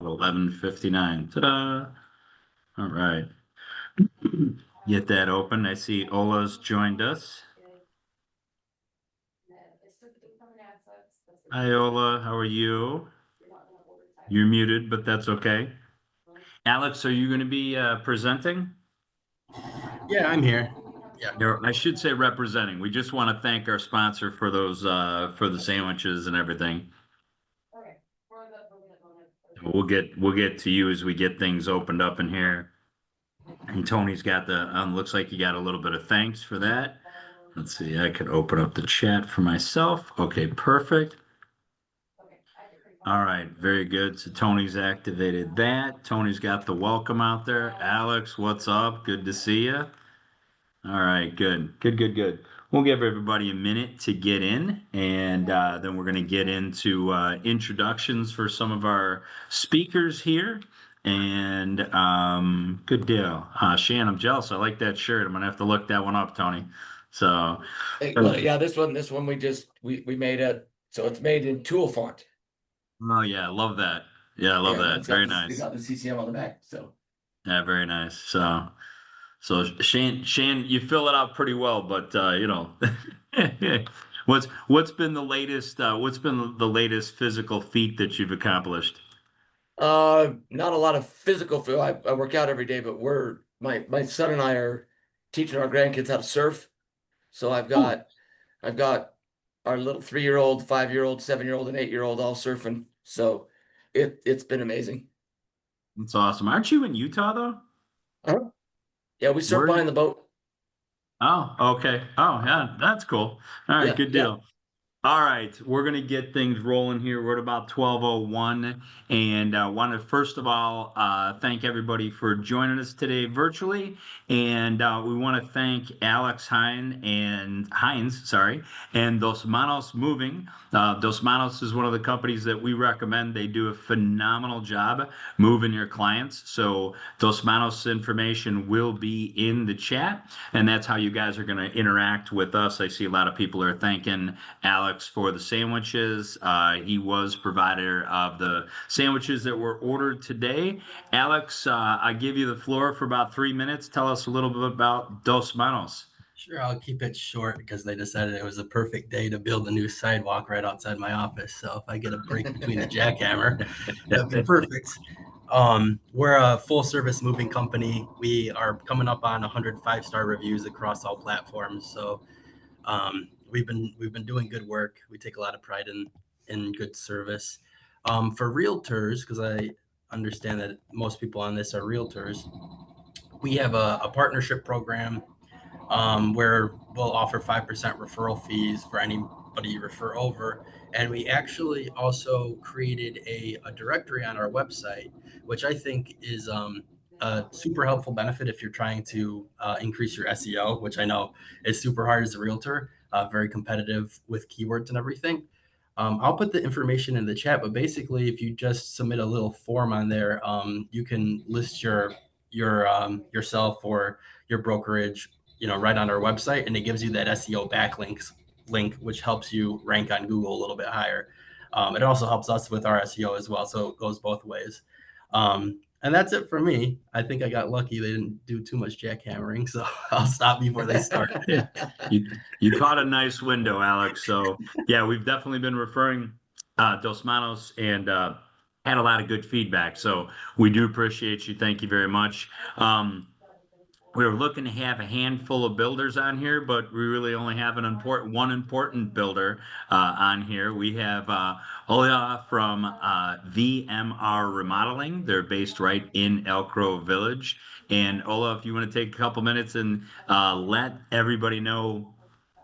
11:59. Ta-da! All right. Get that open. I see Ola's joined us. Hi, Ola. How are you? You're muted, but that's okay. Alex, are you going to be presenting? Yeah, I'm here. Yeah. Or I should say representing. We just want to thank our sponsor for those for the sandwiches and everything. We'll get to you as we get things opened up in here. And Tony's got the looks like you got a little bit of thanks for that. Let's see, I can open up the chat for myself. Okay, perfect. All right, very good. So Tony's activated that. Tony's got the welcome out there. Alex, what's up? Good to see you. All right, good, good, good, good. We'll give everybody a minute to get in, and then we're going to get into introductions for some of our speakers here. And good deal. Shan, I'm jealous. I like that shirt. I'm going to have to look that one up, Tony. So, Well, yeah, this one we made it, so it's made in tool font. oh yeah, I love that. Yeah, I love And that. it's Very got nice. it's got the CCM on the back. So Yeah, very nice. So Shane, you fill it out pretty well, but what's been the latest physical feat that you've accomplished? not a lot of physical feel. I work out every day, but my son and I are teaching our grandkids how to surf. So Oh, I've got our little 3-year-old, 5-year-old, 7-year-old, and 8-year-old all surfing. So it's been amazing. that's awesome. Aren't you in Utah though? Uh-huh. Yeah, we surf Where are you? behind the boat. Oh, okay. Oh, yeah, that's cool. All right, Yeah, good yeah. deal. All right, we're going to get things rolling here. We're at about 12:01, and want to first of all thank everybody for joining us today virtually, and we want to thank Alex Hines, sorry, and Dos Manos Moving. Dos Manos is one of the companies that we recommend. They do a phenomenal job moving your clients. So Dos Manos information will be in the chat, and that's how you guys are going to interact with us. I see a lot of people are thanking Alex for the sandwiches. He was provider of the sandwiches that were ordered today. Alex, I give you the floor for about 3 minutes. Tell us a little bit about Dos Manos. Sure, I'll keep it short because they decided it was a perfect day to build a new sidewalk right outside my office. So if I get a break between the jackhammer, that'd be perfect. We're a full service moving company. We are coming up on 100 5-star reviews across all platforms. So we've been doing good work. We take a lot of pride in good service. For realtors, because I understand that most people on this are realtors, we have a partnership program where we'll offer 5% referral fees for anybody you refer over. And we actually also created a directory on our website, which I think is a super helpful benefit if you're trying to increase your SEO, which I know is super hard as a realtor, very competitive with keywords and everything. I'll put the information in the chat, but basically, if you just submit a little form on there, you can list yourself or your brokerage, right on our website, and it gives you that SEO backlinks link, which helps you rank on Google a little bit higher. It also helps us with our SEO as well, so it goes both ways. And that's it for me. I think I got lucky; they didn't do too much jackhammering, so I'll stop before they start. You caught a nice window, Alex. So yeah, we've definitely been referring Dos Manos and had a lot of good feedback. So we do appreciate you. Thank you very much. We were looking to have a handful of builders on here, but we really only have one important builder on here. We have Ola from VMR Remodeling. They're based right in Elk Grove Village. And Ola, if you want to take a couple minutes and let everybody know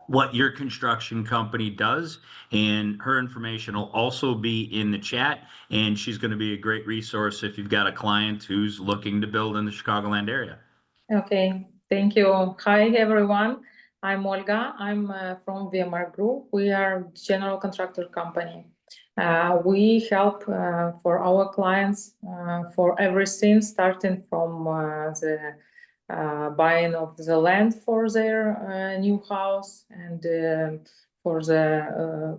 what your construction company does, and her information will also be in the chat. And she's going to be a great resource if you've got a client who's looking to build in the Chicagoland area. Okay, thank you. Hi, everyone. I'm Olga. I'm from VMR Group. We are general contractor company. We help for our clients for everything, starting from the buying of the land for their new house, and for the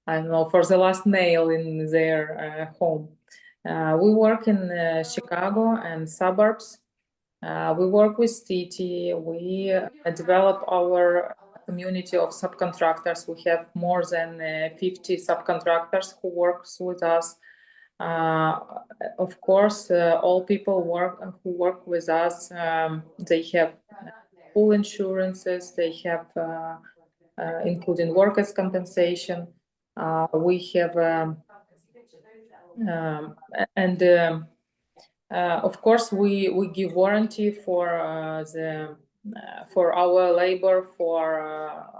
I don't know, for the last nail in their home. We work in Chicago and suburbs. We work with city. We develop our community of subcontractors. We have more than 50 subcontractors who works with us. Of course, all people who work with us, they have full insurances. They have, including workers' compensation. We have, of course, we give warranty for for our labor for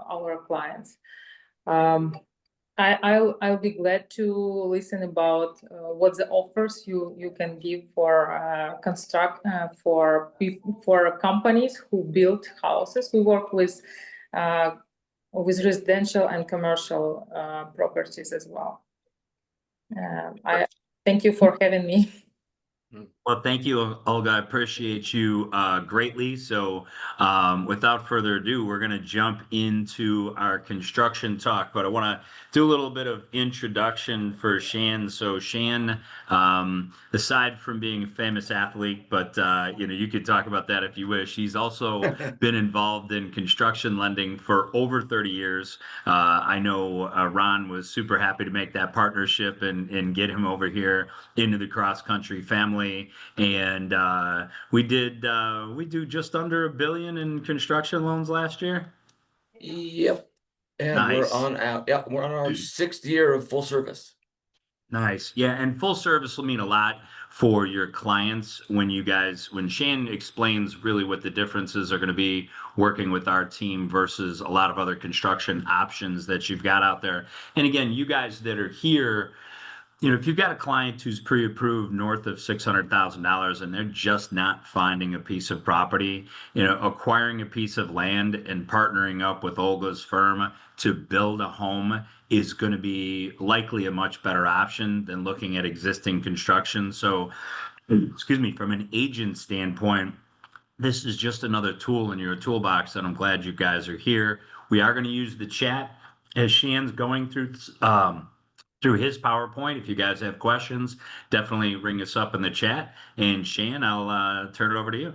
our clients. I'll be glad to listen about what the offers you can give for for companies who build houses. We work with residential and commercial properties as well. I thank you for having me. Well, thank you, Olga. I appreciate you greatly. So without further ado, we're going to jump into our construction talk, but I want to do a little bit of introduction for Shan. So Shan, aside from being a famous athlete, but you could talk about that if you wish, he's also been involved in construction lending for over 30 years. I know Ron was super happy to make that partnership and get him over here into the cross-country family. And we do just under $1 billion in construction loans last year. Yep. And Nice. we're on our 6th year of full service. Nice. Yeah, and full service will mean a lot for your clients when Shan explains really what the differences are going to be working with our team versus a lot of other construction options that you've got out there. And again, you guys that are here, if you've got a client who's pre-approved north of $600,000 and they're just not finding a piece of property, acquiring a piece of land and partnering up with Olga's firm to build a home is going to be likely a much better option than looking at existing construction. So, excuse me, from an agent standpoint, this is just another tool in your toolbox, and I'm glad you guys are here. We are going to use the chat as Shan's going through his PowerPoint. If you guys have questions, definitely ring us up in the chat. And Shan, I'll turn it over to you.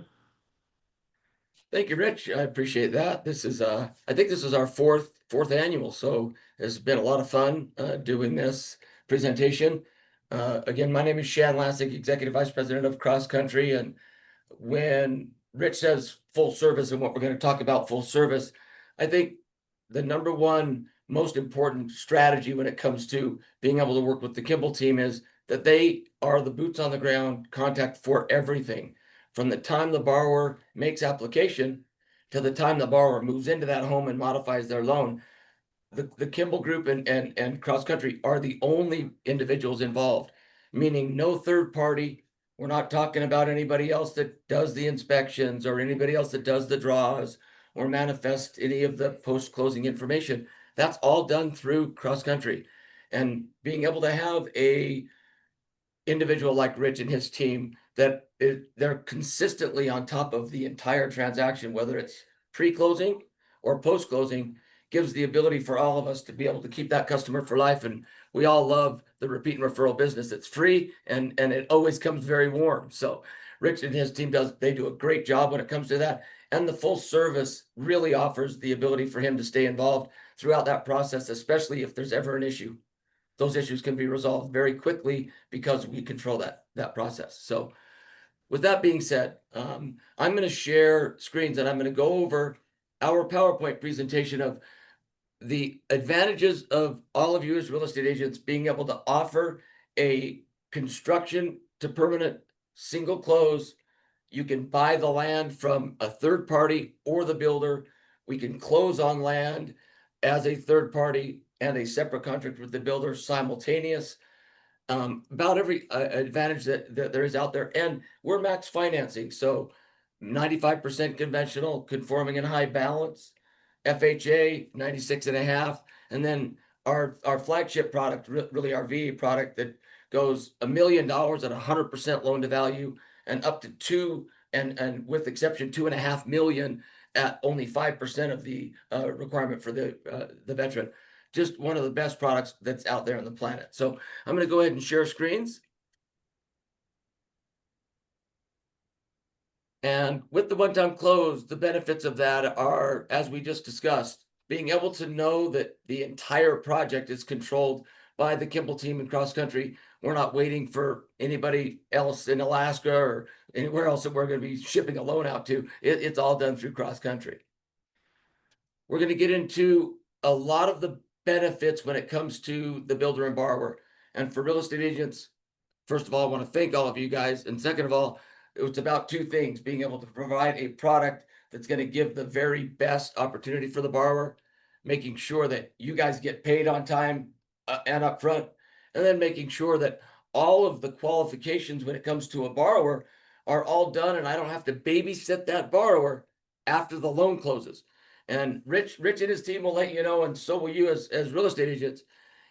Thank you, Rich. I appreciate that. This is I think this is our fourth annual, so it's been a lot of fun doing this presentation. Again, my name is Shan Lasik, Executive Vice President of Cross Country. And when Rich says full service and what we're going to talk about full service, I think the number one most important strategy when it comes to being able to work with the Kimball team is that they are the boots on the ground contact for everything, from the time the borrower makes application to the time the borrower moves into that home and modifies their loan. The Kimball Group and Cross Country are the only individuals involved, meaning no third party. We're not talking about anybody else that does the inspections or anybody else that does the draws or manifest any of the post-closing information. That's all done through Cross Country. And being able to have a individual like Rich and his team that they're consistently on top of the entire transaction, whether it's pre-closing or post-closing, gives the ability for all of us to be able to keep that customer for life. And we all love the repeat and referral business. It's free and it always comes very warm. So Rich and his team they do a great job when it comes to that. And the full service really offers the ability for him to stay involved throughout that process, especially if there's ever an issue. Those issues can be resolved very quickly because we control that process. So with that being said, I'm going to share screens and I'm going to go over our PowerPoint presentation of the advantages of all of you as real estate agents being able to offer a construction to permanent single close. You can buy the land from a third party or the builder. We can close on land as a third party and a separate contract with the builder simultaneous. About every advantage that there is out there. And we're max financing. So 95% conventional, conforming and high balance. FHA 96.5, and then our flagship product, really our VA product, that goes $1 million at 100% loan to value, and up to $2 million, and with exception $2.5 million at only 5% of the requirement for the veteran. just one of the best products that's out there on the planet. So I'm going to go ahead and share screens. And with the one-time close, the benefits of that are, as we just discussed, being able to know that the entire project is controlled by the Kimball team in cross country. We're not waiting for anybody else in Alaska or anywhere else that we're going to be shipping a loan out to. It's all done through cross country. We're going to get into a lot of the benefits when it comes to the builder and borrower. And for real estate agents, first of all, I want to thank all of you guys. And second of all, it's about two things: being able to provide a product that's going to give the very best opportunity for the borrower, making sure that you guys get paid on time and upfront, and then making sure that all of the qualifications when it comes to a borrower are all done, and I don't have to babysit that borrower after the loan closes. And Rich and his team will let you know, and so will you as real estate agents,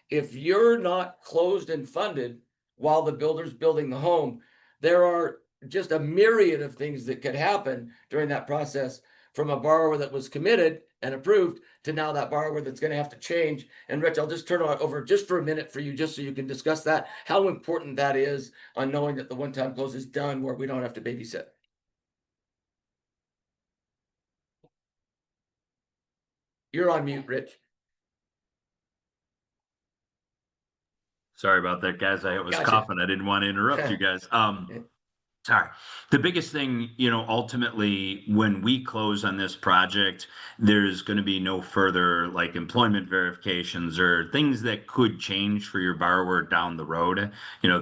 if you're not closed and funded while the builder's building the home, there are just a myriad of things that could happen during that process, from a borrower that was committed and approved to now that borrower that's going to have to change. And Rich, I'll just turn it over just for a minute for you, just so you can discuss that, how important that is on knowing that the one-time close is done where we don't have to babysit. You're on mute, Rich. Sorry about that, guys. I was Gotcha. coughing. I didn't want to interrupt you guys. Sorry. The biggest thing, ultimately, when we close on this project, there's going to be no further like employment verifications or things that could change for your borrower down the road.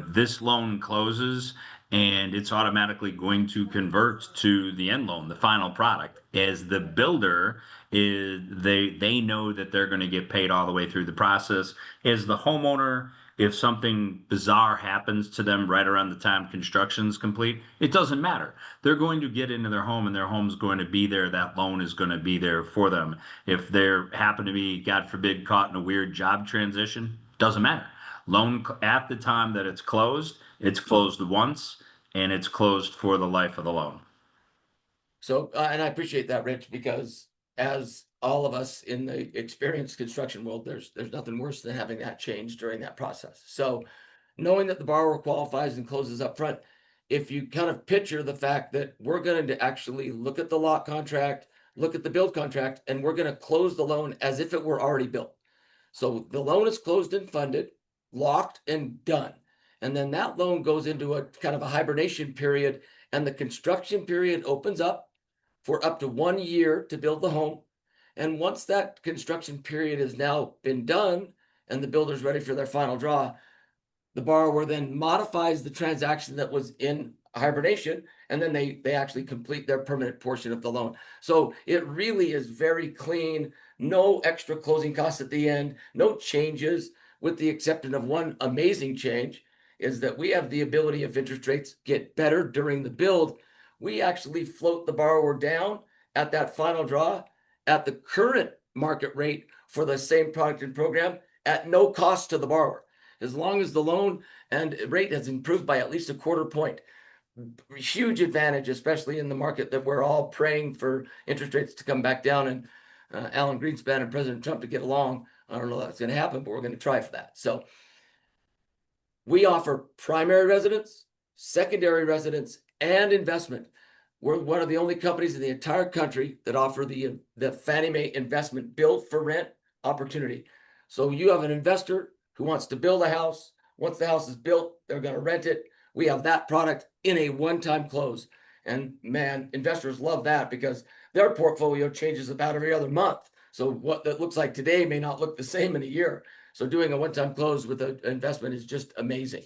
This loan closes and it's automatically going to convert to the end loan, the final product. As the builder, they know that they're going to get paid all the way through the process. As the homeowner, if something bizarre happens to them right around the time construction is complete, it doesn't matter. They're going to get into their home and their home's going to be there. That loan is going to be there for them. If they're happen to be, God forbid, caught in a weird job transition, doesn't matter. Loan at the time that it's closed once, and it's closed for the life of the loan. So, and I appreciate that, Rich, because as all of us in the experienced construction world, there's nothing worse than having that change during that process. So knowing that the borrower qualifies and closes up front, if you kind of picture the fact that we're going to actually look at the lot contract, look at the build contract, and we're going to close the loan as if it were already built. So the loan is closed and funded, locked and done. And then that loan goes into a kind of a hibernation period, and the construction period opens up for up to 1 year to build the home. And once that construction period has now been done and the builder's ready for their final draw, the borrower then modifies the transaction that was in hibernation, and then they actually complete their permanent portion of the loan. So it really is very clean, no extra closing costs at the end, no changes, with the exception of one amazing change, is that we have the ability, if interest rates get better during the build, we actually float the borrower down at that final draw at the current market rate for the same product and program at no cost to the borrower, as long as the loan and rate has improved by at least a quarter point. Huge advantage, especially in the market that we're all praying for interest rates to come back down and Alan Greenspan and President Trump to get along. I don't know if that's going to happen, but we're going to try for that. So we offer primary residence, secondary residence, and investment. We're one of the only companies in the entire country that offer the Fannie Mae investment build for rent opportunity. So you have an investor who wants to build a house. Once the house is built, they're going to rent it. We have that product in a one-time close. And man, investors love that because their portfolio changes about every other month. So what that looks like today may not look the same in a year. So doing a one-time close with an investment is just amazing.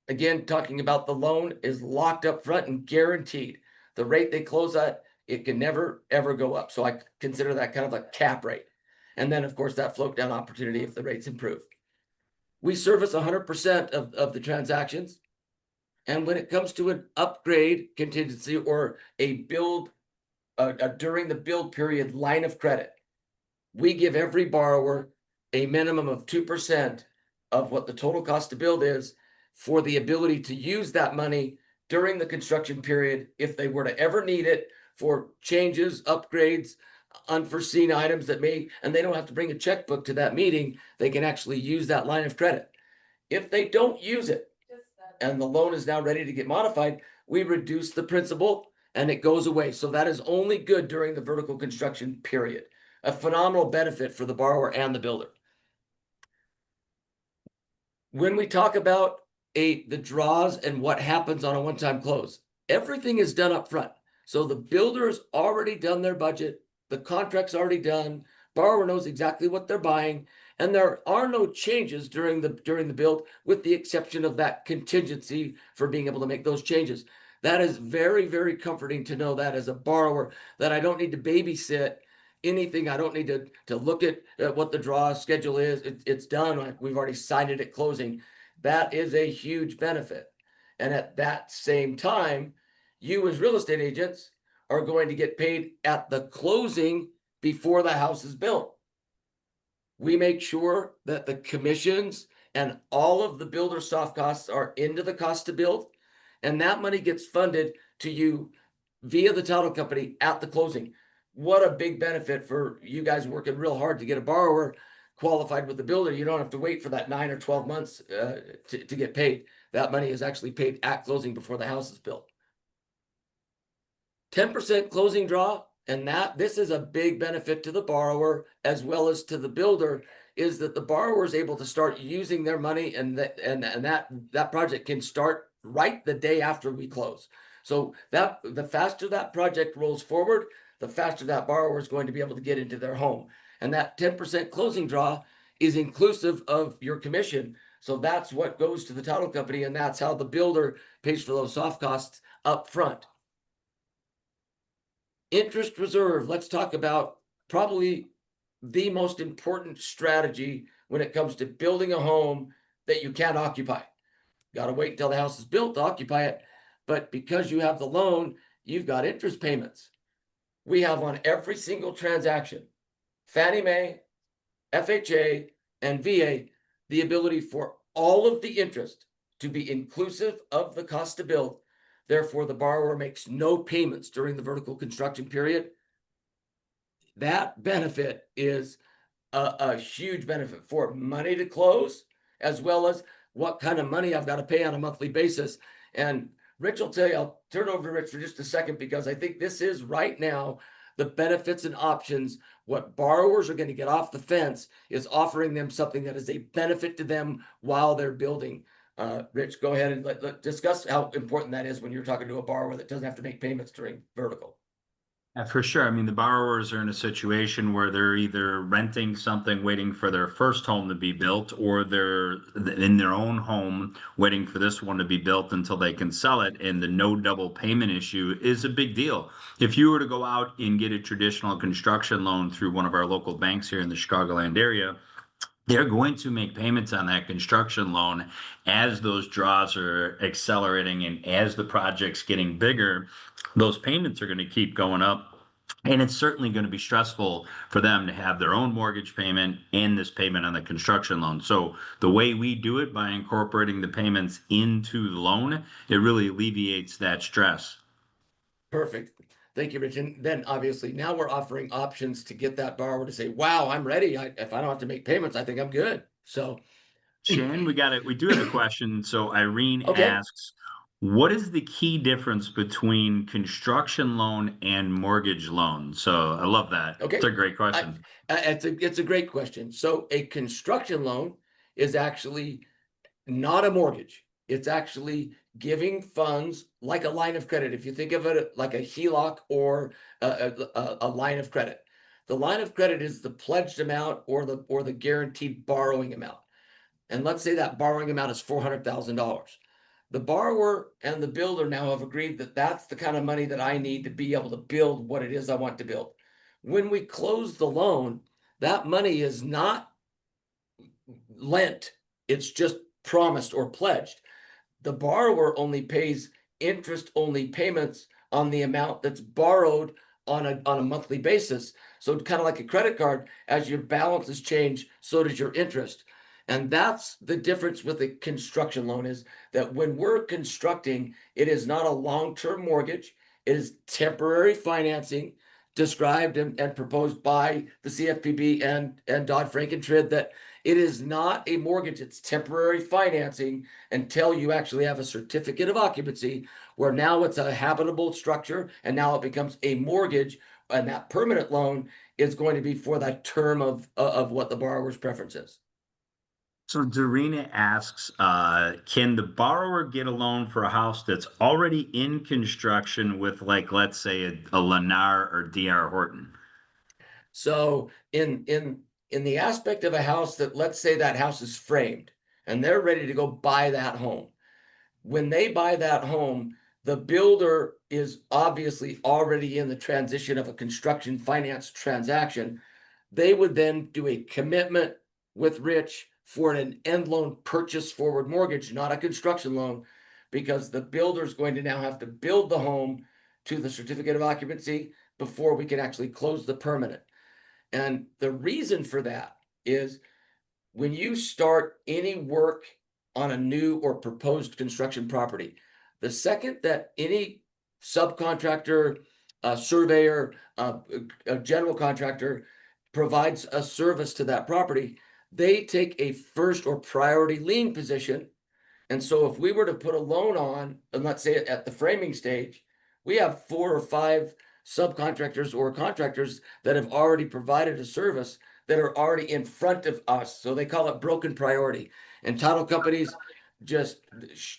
Again, talking about the loan is locked up front and guaranteed. The rate they close at, it can never, ever go up. So I consider that kind of a cap rate. And then, of course, that float down opportunity if the rates improve. We service 100% of the transactions. And when it comes to an upgrade contingency or a build, during the build period line of credit, we give every borrower a minimum of 2% of what the total cost to build is for the ability to use that money during the construction period if they were to ever need it for changes, upgrades, unforeseen items that may, and they don't have to bring a checkbook to that meeting. They can actually use that line of credit. If they don't use it and the loan is now ready to get modified, we reduce the principal and it goes away. So that is only good during the vertical construction period. A phenomenal benefit for the borrower and the builder. When we talk about the draws and what happens on a one-time close, everything is done up front. So the builder's already done their budget, the contract's already done, borrower knows exactly what they're buying, and there are no changes during the build, with the exception of that contingency for being able to make those changes. That is very, very comforting to know that as a borrower, that I don't need to babysit anything. I don't need to look at what the draw schedule is. It's done. We've already signed it at closing. That is a huge benefit. And at that same time, you as real estate agents are going to get paid at the closing before the house is built. We make sure that the commissions and all of the builder soft costs are into the cost to build, and that money gets funded to you via the title company at the closing. What a big benefit for you guys working real hard to get a borrower qualified with the builder. You don't have to wait for that 9 or 12 months to get paid. That money is actually paid at closing before the house is built. 10% closing draw, and this is a big benefit to the borrower as well as to the builder, is that the borrower is able to start using their money, and that project can start right the day after we close. So the faster that project rolls forward, the faster that borrower is going to be able to get into their home. And that 10% closing draw is inclusive of your commission. So that's what goes to the title company, and that's how the builder pays for those soft costs up front. Interest reserve. Let's talk about probably the most important strategy when it comes to building a home that you can't occupy. Got to wait until the house is built to occupy it. But because you have the loan, you've got interest payments. We have on every single transaction, Fannie Mae, FHA, and VA, the ability for all of the interest to be inclusive of the cost to build. Therefore, the borrower makes no payments during the vertical construction period. That benefit is a huge benefit for money to close, as well as what kind of money I've got to pay on a monthly basis. And Rich will tell you, I'll turn it over to Rich for just a second, because I think this is right now the benefits and options. What borrowers are going to get off the fence is offering them something that is a benefit to them while they're building. Rich, go ahead and let's discuss how important that is when you're talking to a borrower that doesn't have to make payments during vertical. For sure. I mean, the borrowers are in a situation where they're either renting something, waiting for their first home to be built, or they're in their own home waiting for this one to be built until they can sell it. And the no double payment issue is a big deal. If you were to go out and get a traditional construction loan through one of our local banks here in the Chicagoland area, they're going to make payments on that construction loan as those draws are accelerating, and as the project's getting bigger, those payments are going to keep going up. And it's certainly going to be stressful for them to have their own mortgage payment and this payment on the construction loan. So the way we do it, by incorporating the payments into the loan, it really alleviates that stress. Perfect. Thank you, Rich. And then obviously now we're offering options to get that borrower to say, wow, I'm ready. If I don't have to make payments, I think I'm good. So Shannon, we do have a question. So Irene Okay. asks, what is the key difference between construction loan and mortgage loan? So I love that. Okay. It's a great question. It's a great question. So a construction loan is actually not a mortgage. It's actually giving funds like a line of credit. If you think of it like a HELOC or a line of credit, the line of credit is the pledged amount or the guaranteed borrowing amount. And let's say that borrowing amount is $400,000. The borrower and the builder now have agreed that that's the kind of money that I need to be able to build what it is I want to build. When we close the loan, that money is not lent. It's just promised or pledged. The borrower only pays interest-only payments on the amount that's borrowed on a monthly basis. So kind of like a credit card, as your balances change, so does your interest. And that's the difference with a construction loan, is that when we're constructing, it is not a long-term mortgage. It is temporary financing described and proposed by the CFPB and Dodd-Frank and TRID, that it is not a mortgage, it's temporary financing until you actually have a certificate of occupancy, where now it's a habitable structure and now it becomes a mortgage, and that permanent loan is going to be for that term of what the borrower's preference is. So Dorina asks, can the borrower get a loan for a house that's already in construction with, like, let's say a Lennar or DR Horton? So in the aspect of a house that, let's say that house is framed and they're ready to go buy that home. When they buy that home, the builder is obviously already in the transition of a construction finance transaction. They would then do a commitment with Rich for an end loan purchase forward mortgage, not a construction loan, because the builder is going to now have to build the home to the certificate of occupancy before we can actually close the permanent. And the reason for that is when you start any work on a new or proposed construction property, the second that any subcontractor, surveyor, a general contractor provides a service to that property, they take a first or priority lien position. And so if we were to put a loan on, and let's say at the framing stage, we have 4 or 5 subcontractors or contractors that have already provided a service that are already in front of us. So they call it broken priority. And title companies just,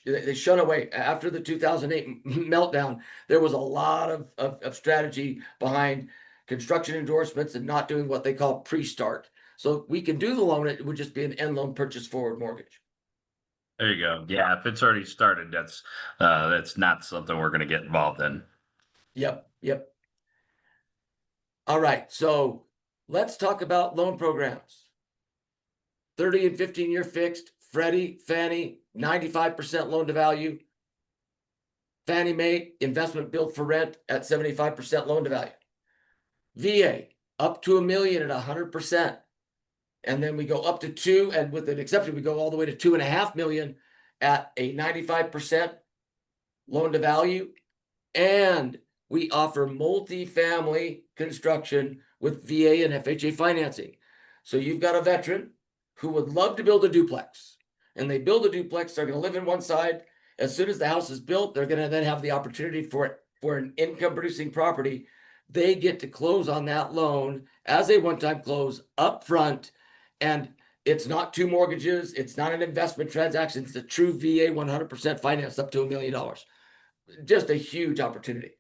they shun away. After the 2008 meltdown, there was a lot of strategy behind construction endorsements and not doing what they call pre-start. So we can do the loan, it would just be an end loan purchase forward mortgage. There you go. Yeah, if it's already started, that's not something we're going to get involved in. Yep. All right, so let's talk about loan programs. 30 and 15-year fixed, Freddie, Fannie, 95% loan to value. Fannie Mae, investment built for rent at 75% loan to value. VA, up to $1 million at 100%. And then we go up to 2, and with an exception, we go all the way to $2.5 million at a 95% loan to value. And we offer multifamily construction with VA and FHA financing. So you've got a veteran who would love to build a duplex, and they build a duplex, they're going to live in one side. As soon as the house is built, they're going to then have the opportunity for an income producing property. They get to close on that loan as a one-time close up front. And it's not 2 mortgages. It's not an investment transaction. It's a true VA 100% finance up to $1 million. Just a huge opportunity.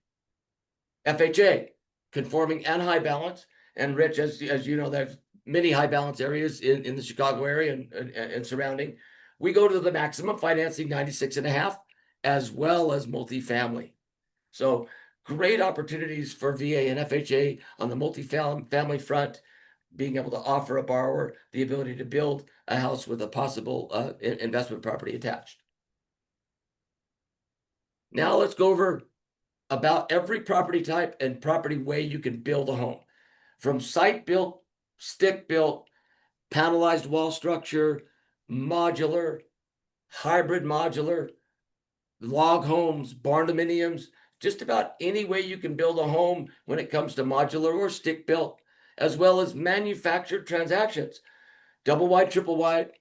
FHA, conforming and high balance. And Rich, as you know, there's many high balance areas in the Chicago area and surrounding. We go to the maximum financing 96.5, as well as multifamily. So great opportunities for VA and FHA on the multifamily front, being able to offer a borrower the ability to build a house with a possible investment property attached. Now let's go over about every property type and property way you can build a home. From site built, stick built, panelized wall structure, modular, hybrid modular, log homes, barn dominiums, just about any way you can build a home when it comes to modular or stick built, as well as manufactured transactions, double wide, triple wide.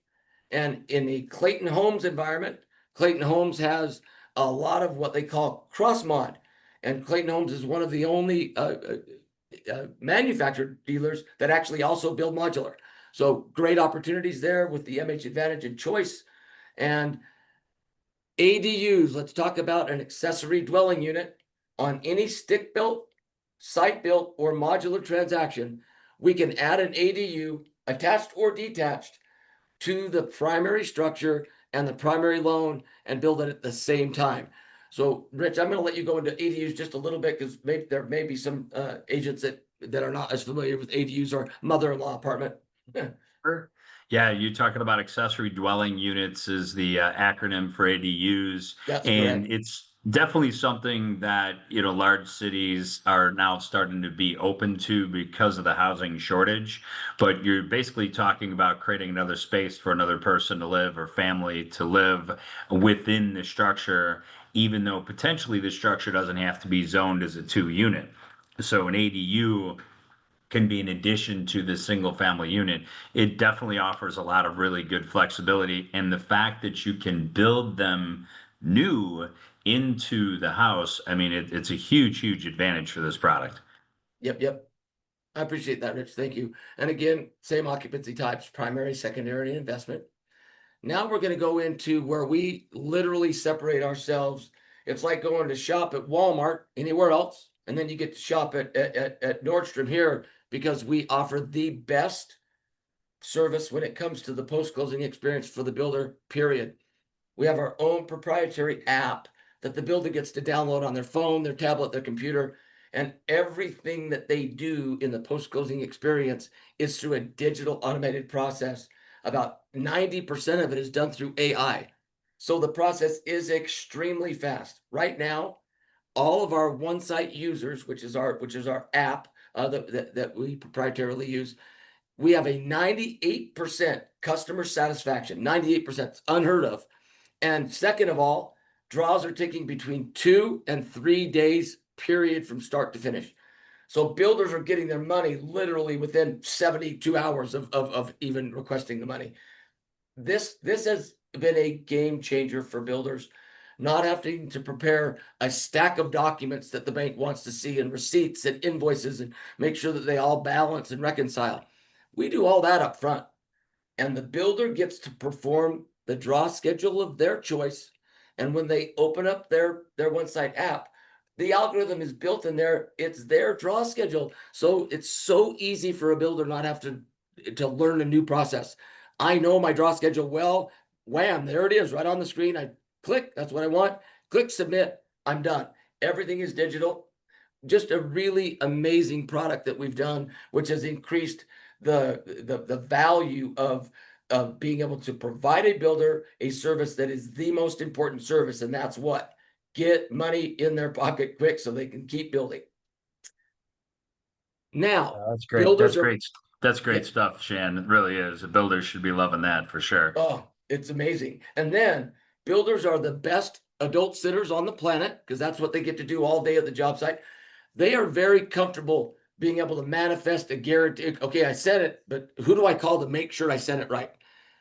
And in the Clayton Homes environment, Clayton Homes has a lot of what they call cross mod. And Clayton Homes is one of the only manufactured dealers that actually also build modular. So great opportunities there with the MH Advantage and Choice. And ADUs, let's talk about an accessory dwelling unit on any stick built, site built, or modular transaction. We can add an ADU, attached or detached, to the primary structure and the primary loan and build it at the same time. So Rich, I'm going to let you go into ADUs just a little bit, because there may be some agents that are not as familiar with ADUs or mother-in-law apartment. Sure. Yeah, you're talking about accessory dwelling units is the acronym for ADUs. That's and correct. It's definitely something that, large cities are now starting to be open to because of the housing shortage. But you're basically talking about creating another space for another person to live or family to live within the structure, even though potentially the structure doesn't have to be zoned as a 2-unit. So an ADU can be in addition to the single family unit. It definitely offers a lot of really good flexibility. And the fact that you can build them new into the house, I mean, it's a huge, huge advantage for this product. Yep, yep. I appreciate that, Rich. Thank you. And again, same occupancy types, primary, secondary, and investment. Now we're going to go into where we literally separate ourselves. It's like going to shop at Walmart, anywhere else, and then you get to shop at Nordstrom here because we offer the best service when it comes to the post-closing experience for the builder, period. We have our own proprietary app that the builder gets to download on their phone, their tablet, their computer, and everything that they do in the post-closing experience is through a digital automated process. About 90% of it is done through AI. So the process is extremely fast. Right now, all of our one-site users, which is our app that we proprietarily use, we have a 98% customer satisfaction. 98%, unheard of. And second of all, draws are taking between 2 and 3 days, period, from start to finish. So builders are getting their money literally within 72 hours of even requesting the money. This has been a game changer for builders, not having to prepare a stack of documents that the bank wants to see, and receipts and invoices, and make sure that they all balance and reconcile. We do all that up front, and the builder gets to perform the draw schedule of their choice. And when they open up their one-site app, the algorithm is built in there. It's their draw schedule. So it's so easy for a builder not have to learn a new process. I know my draw schedule well. Wham, there it is right on the screen. I click, that's what I want. Click submit, I'm done. Everything is digital. Just a really amazing product that we've done, which has increased the value of being able to provide a builder a service that is the most important service, and that's what? Get money in their pocket quick so they can keep building. Now, That's great. builders That's are, great. That's great Yeah. stuff, Shan. It really is. The builders should be loving that for sure. oh, it's amazing. And then builders are the best adult sitters on the planet because that's what they get to do all day at the job site. They are very comfortable being able to manifest a guarantee. Okay, I said it, but who do I call to make sure I said it right?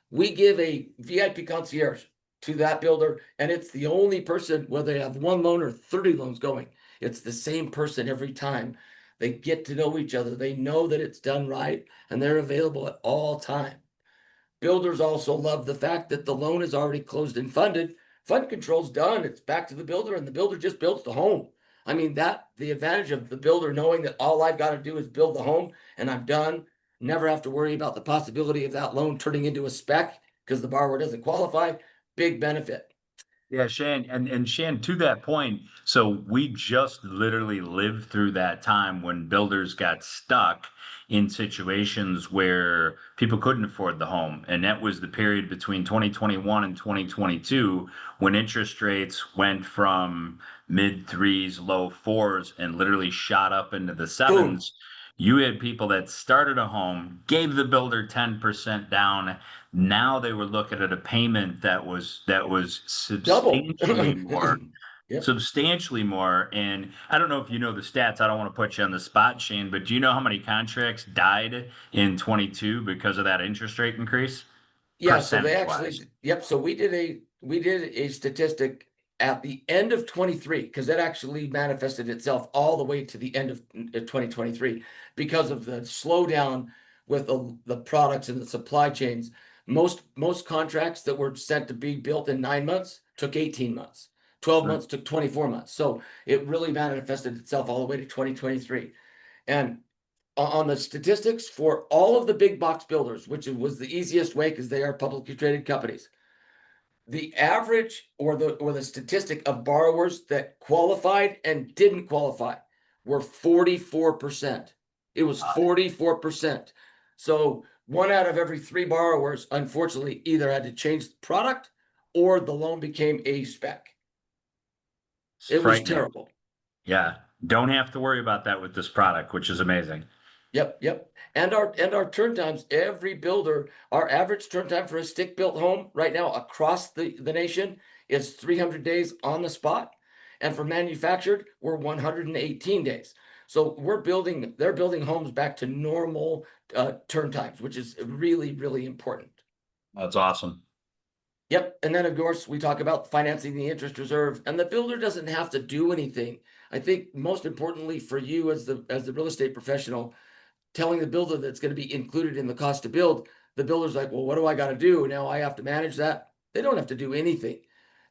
We give a VIP concierge to that builder, and it's the only person, whether they have one loan or 30 loans going, it's the same person every time. They get to know each other. They know that it's done right, and they're available at all time. Builders also love the fact that the loan is already closed and funded. Fund control's done. It's back to the builder, and the builder just builds the home. I mean, the advantage of the builder knowing that all I've got to do is build the home and I'm done. Never have to worry about the possibility of that loan turning into a spec because the borrower doesn't qualify. Big benefit. Yeah, Shan, and Shan, to that point, so we just literally lived through that time when builders got stuck in situations where people couldn't afford the home. And that was the period between 2021 and 2022 when interest rates went from mid threes, low fours, and literally shot up into the sevens. You had people that started a home, gave the builder 10% down. Now they were looking at a payment that was Double. substantially more, Yep. substantially more. And I don't know if you know the stats. I don't want to put you on the spot, Shane, but do you know how many contracts died in 22 because of that interest rate increase? Yeah, so they actually, Percentage-wise. yep. So we did a statistic at the end of 23 because that actually manifested itself all the way to the end of 2023 because of the slowdown with the products and the supply chains. Most contracts that were sent to be built in 9 months took 18 months. 12 months took 24 months. So it really manifested itself all the way to 2023. And on the statistics for all of the big box builders, which was the easiest way because they are publicly traded companies, the average or the statistic of borrowers that qualified and didn't qualify were 44%. It was 44%. So 1 out of every 3 borrowers, unfortunately, either had to change the product or the loan became a spec. It's It was frightening. terrible. Yeah. Don't have to worry about that with this product, which is amazing. Yep. And our turn times, every builder, our average turn time for a stick built home right now across the nation is 300 days on the spot. And for manufactured, we're 118 days. So they're building homes back to normal turn times, which is really, really important. That's awesome. Yep. And then of course we talk about financing the interest reserve, and the builder doesn't have to do anything. I think most importantly for you as the real estate professional, telling the builder that's going to be included in the cost to build, the builder's like, well, what do I got to do? Now I have to manage that. They don't have to do anything.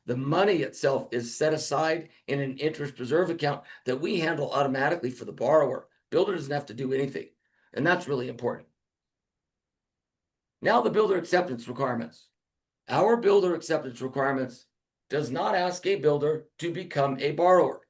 The money itself is set aside in an interest reserve account that we handle automatically for the borrower. Builder doesn't have to do anything. And that's really important. Now the builder acceptance requirements. Our builder acceptance requirements does not ask a builder to become a borrower.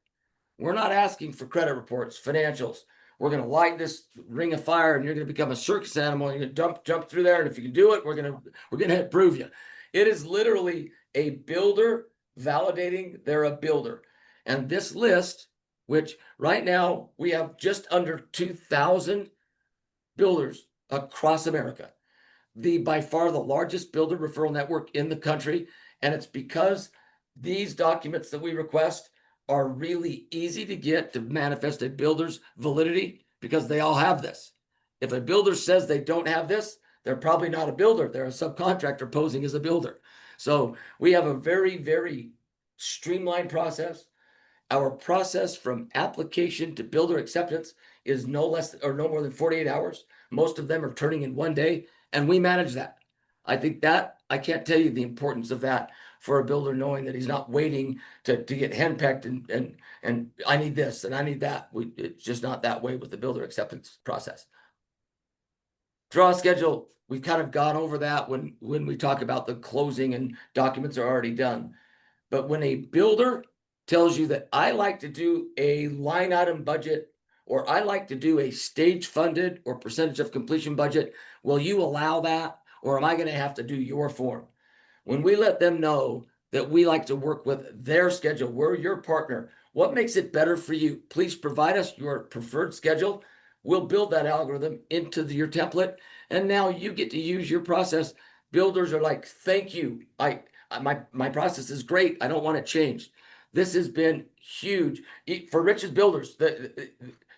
We're not asking for credit reports, financials. We're going to light this ring of fire and you're going to become a circus animal. And you're going to jump through there. And if you can do it, we're going to prove you. It is literally a builder validating they're a builder. And this list, which right now we have just under 2,000 builders across America, by far the largest builder referral network in the country. And it's because these documents that we request are really easy to get to manifest a builder's validity, because they all have this. If a builder says they don't have this, they're probably not a builder. They're a subcontractor posing as a builder. So we have a very, very streamlined process. Our process from application to builder acceptance is no more than 48 hours. Most of them are turning in one day, and we manage that. I think that I can't tell you the importance of that for a builder, knowing that he's not waiting to get henpecked and I need this and I need that. It's just not that way with the builder acceptance process. Draw schedule, we've kind of gone over that when we talk about the closing and documents are already done. But when a builder tells you that I like to do a line item budget, or I like to do a stage funded or percentage of completion budget, will you allow that? Or am I going to have to do your form? When we let them know that we like to work with their schedule, we're your partner. What makes it better for you? Please provide us your preferred schedule. We'll build that algorithm into your template. And now you get to use your process. Builders are like, thank you. My process is great. I don't want it changed. This has been huge for Rich's builders. The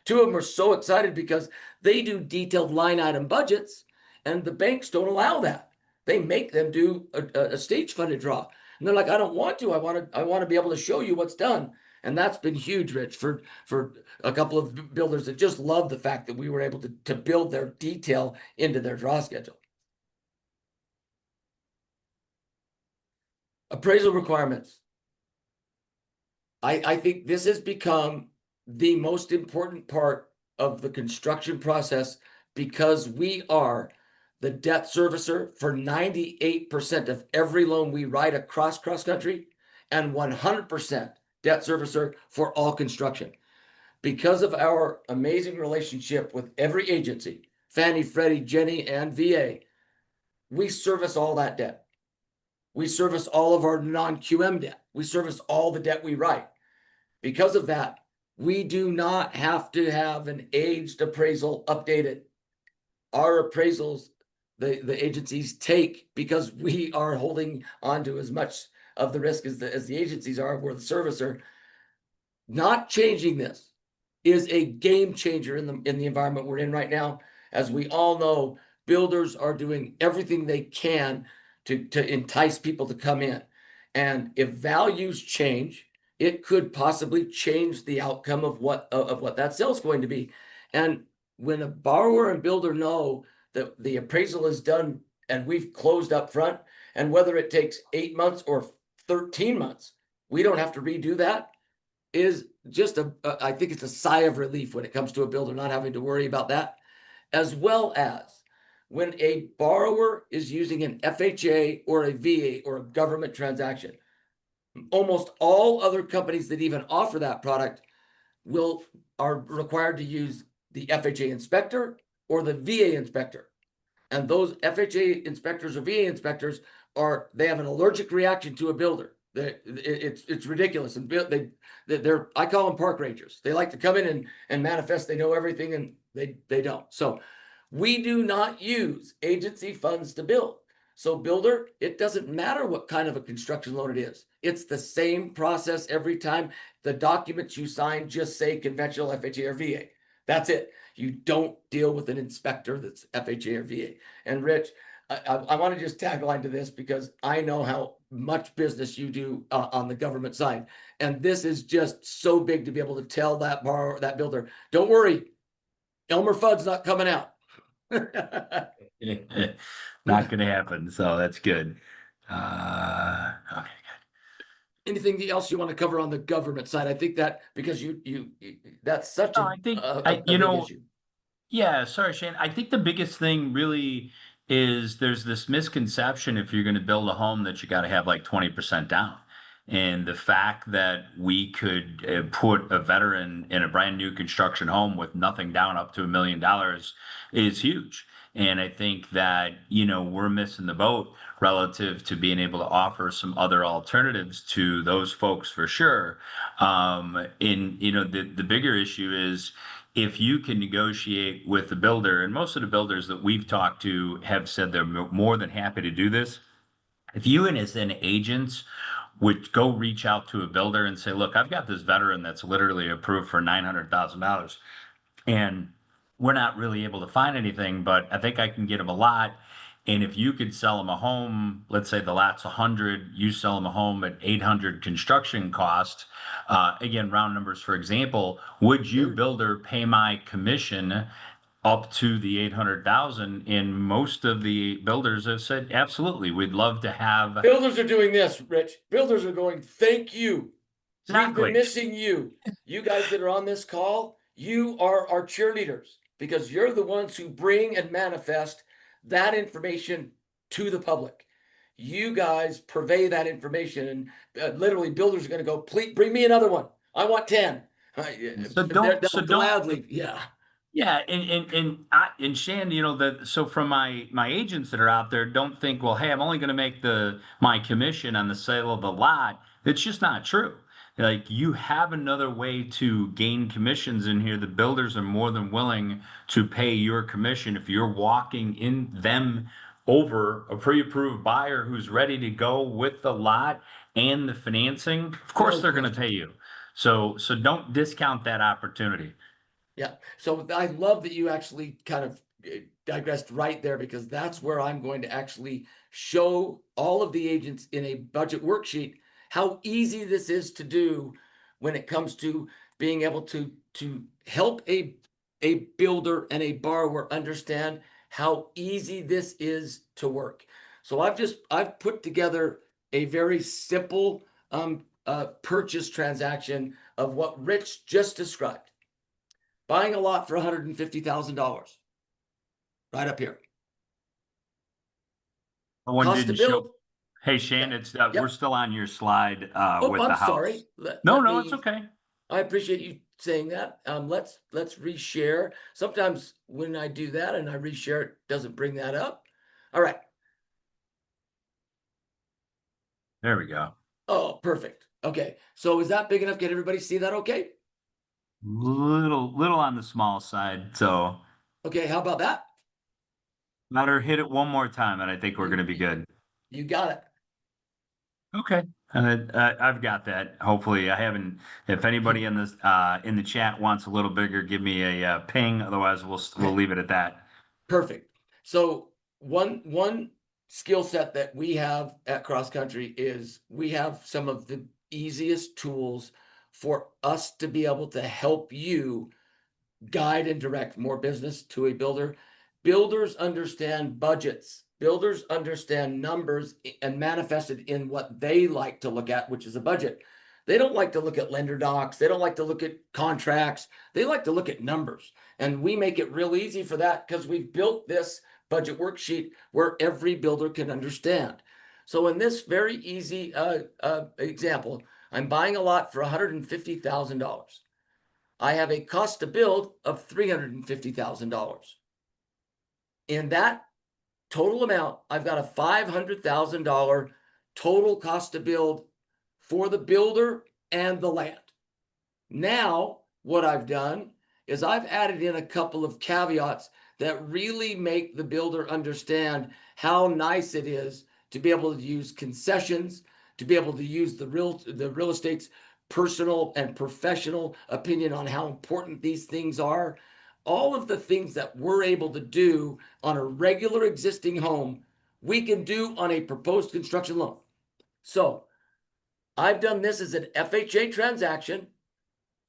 two of them are so excited because they do detailed line item budgets, and the banks don't allow that. They make them do a stage funded draw. And they're like, I don't want to. I want to be able to show you what's done. And that's been huge, Rich, for a couple of builders that just love the fact that we were able to build their detail into their draw schedule. Appraisal requirements. I think this has become the most important part of the construction process, because we are the debt servicer for 98% of every loan we write across cross-country, and 100% debt servicer for all construction. Because of our amazing relationship with every agency, Fannie, Freddie, Ginnie, and VA, we service all that debt. We service all of our non-QM debt. We service all the debt we write. Because of that, we do not have to have an aged appraisal updated. Our appraisals, the agencies take, because we are holding on to as much of the risk as the agencies are. We're the servicer. Not changing this is a game changer in the environment we're in right now. As we all know, builders are doing everything they can to entice people to come in. And if values change, it could possibly change the outcome of what that sale is going to be. And when a borrower and builder know that the appraisal is done and we've closed up front, and whether it takes 8 months or 13 months, we don't have to redo that, is just I think it's a sigh of relief when it comes to a builder not having to worry about that. As well as when a borrower is using an FHA or a VA or a government transaction, almost all other companies that even offer that product are required to use the FHA inspector or the VA inspector. And those FHA inspectors or VA inspectors they have an allergic reaction to a builder. It's ridiculous. And they're I call them park rangers. They like to come in and manifest they know everything, and they don't. So we do not use agency funds to build. So builder, it doesn't matter what kind of a construction loan it is. It's the same process every time. The documents you sign just say conventional FHA or VA. That's it. You don't deal with an inspector that's FHA or VA. And Rich, I want to just tagline to this because I know how much business you do on the government side. And this is just so big to be able to tell that borrower, that builder, don't worry, Elmer Fudd's not coming out. Not gonna happen, so that's good. Okay. Anything else you want to cover on the government side? I think that because you that's such No, a, I think a you big know, issue. yeah, sorry, Shane. I think the biggest thing really is there's this misconception if you're going to build a home that you got to have like 20% down. And the fact that we could put a veteran in a brand new construction home with nothing down up to $1 million is huge. And I think that, we're missing the boat relative to being able to offer some other alternatives to those folks for sure. The bigger issue is, if you can negotiate with the builder, and most of the builders that we've talked to have said they're more than happy to do this. If you and as an agent would go reach out to a builder and say, look, I've got this veteran that's literally approved for $900,000 and we're not really able to find anything, but I think I can get him a lot. And if you could sell him a home, let's say the lot's 100, you sell him a home at 800 construction cost. Again, round numbers, for example, would you Sure. builder pay my commission up to the 800,000? And most of the builders have said, absolutely, we'd love to have. Builders are doing this, Rich. Builders are going, thank you. We've Exactly. been missing you. You guys that are on this call, you are our cheerleaders because you're the ones who bring and manifest that information to the public. You guys purvey that information, and literally builders are going to go, please bring me another one. I want 10. They'll gladly, yeah. Yeah, and Shan, so from my agents that are out there, don't think, well, hey, I'm only going to make my commission on the sale of the lot. It's just not true. Like, you have another way to gain commissions in here. The builders are more than willing to pay your commission if you're walking in them over a pre-approved buyer who's ready to go with the lot and the financing. Of course, No they're going to question. pay you. So don't discount that opportunity. Yeah. So I love that you actually kind of digressed right there because that's where I'm going to actually show all of the agents in a budget worksheet how easy this is to do when it comes to being able to help a builder and a borrower understand how easy this is to work. So I've put together a very simple purchase transaction of what Rich just described. Buying a lot for $150,000. Right up here. One Cost to didn't show. build. Hey, Shan, it's Yep. we're still on your slide Oh, with I'm the house. sorry. No, it's okay. I appreciate you saying that. Let's reshare. Sometimes when I do that and I reshare, it doesn't bring that up. All right. There we go. Oh, perfect. Okay. So is that big enough? Can everybody see that okay? Little on the small side. So Okay, how about that? let her hit it one more time, and I think we're gonna be good. You got it. Okay. I've got that. Hopefully, I haven't. If anybody in the chat wants a little bigger, give me a ping. Otherwise, we'll leave it at that. Perfect. So one skill set that we have at Cross Country is we have some of the easiest tools for us to be able to help you guide and direct more business to a builder. Builders understand budgets. Builders understand numbers and manifested in what they like to look at, which is a budget. They don't like to look at lender docs. They don't like to look at contracts. They like to look at numbers. And we make it real easy for that because we've built this budget worksheet where every builder can understand. So in this very easy example, I'm buying a lot for $150,000. I have a cost to build of $350,000. In that total amount, I've got a $500,000 total cost to build for the builder and the land. Now, what I've done is I've added in a couple of caveats that really make the builder understand how nice it is to be able to use concessions, to be able to use the real estate's personal and professional opinion on how important these things are. all of the things that we're able to do on a regular existing home, we can do on a proposed construction loan. So I've done this as an FHA transaction,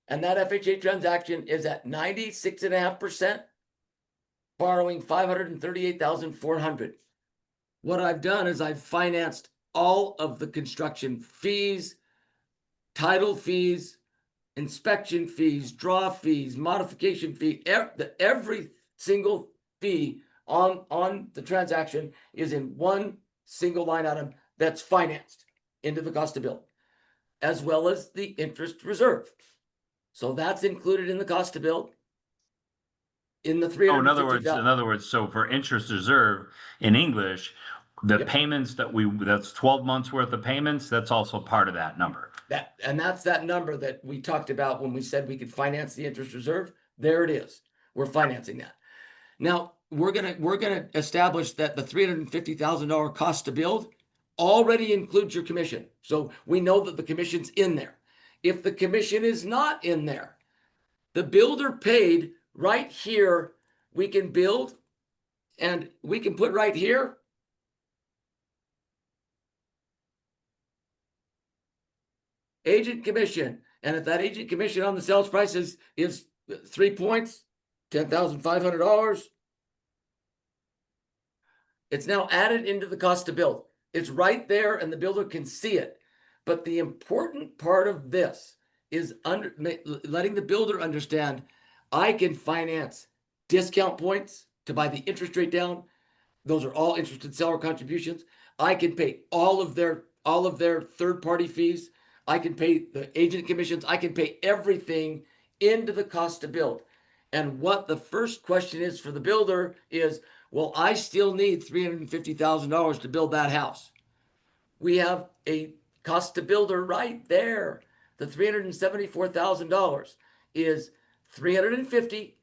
and that FHA transaction is at 96.5%, borrowing $538,400. What I've done is I've financed all of the construction fees, title fees, inspection fees, draw fees, modification fee, every single fee on the transaction is in one single line item that's financed into the cost to build, as well as the interest reserve. So that's included in the cost to build. In the Oh, in other $350,000. words, so for interest reserve in English, the Yep. payments that's 12 months worth of payments, that's also part of that number. That's that number that we talked about when we said we could finance the interest reserve. There it is. We're financing that. Now we're gonna establish that the $350,000 cost to build already includes your commission. So we know that the commission's in there. If the commission is not in there, the builder paid right here, we can build and we can put right here. Agent commission. And if that agent commission on the sales price is 3 points, $10,500, it's now added into the cost to build. It's right there and the builder can see it. But the important part of this is letting the builder understand I can finance discount points to buy the interest rate down. Those are all interested seller contributions. I can pay all of their third-party fees. I can pay the agent commissions. I can pay everything into the cost to build. And what the first question is for the builder is, well, I still need $350,000 to build that house. We have a cost to builder right there. The $374,000 is $350,000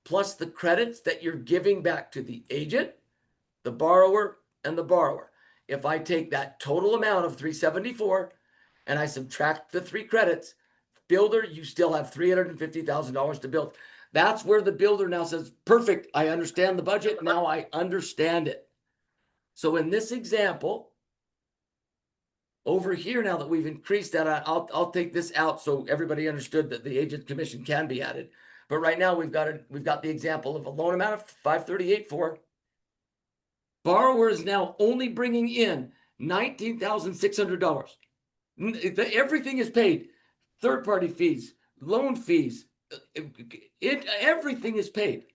plus the credits that you're giving back to the agent, the borrower, and the borrower. If I take that total amount of $374,000 and I subtract the 3 credits, builder, you still have $350,000 to build. That's where the builder now says, perfect, I understand the budget, now I understand it. So in this example, over here, now that we've increased that, I'll take this out so everybody understood that the agent commission can be added. But right now we've got the example of a loan amount of $538,400. Borrower is now only bringing in $19,600. Everything is paid. Third-party fees, loan fees, everything is paid.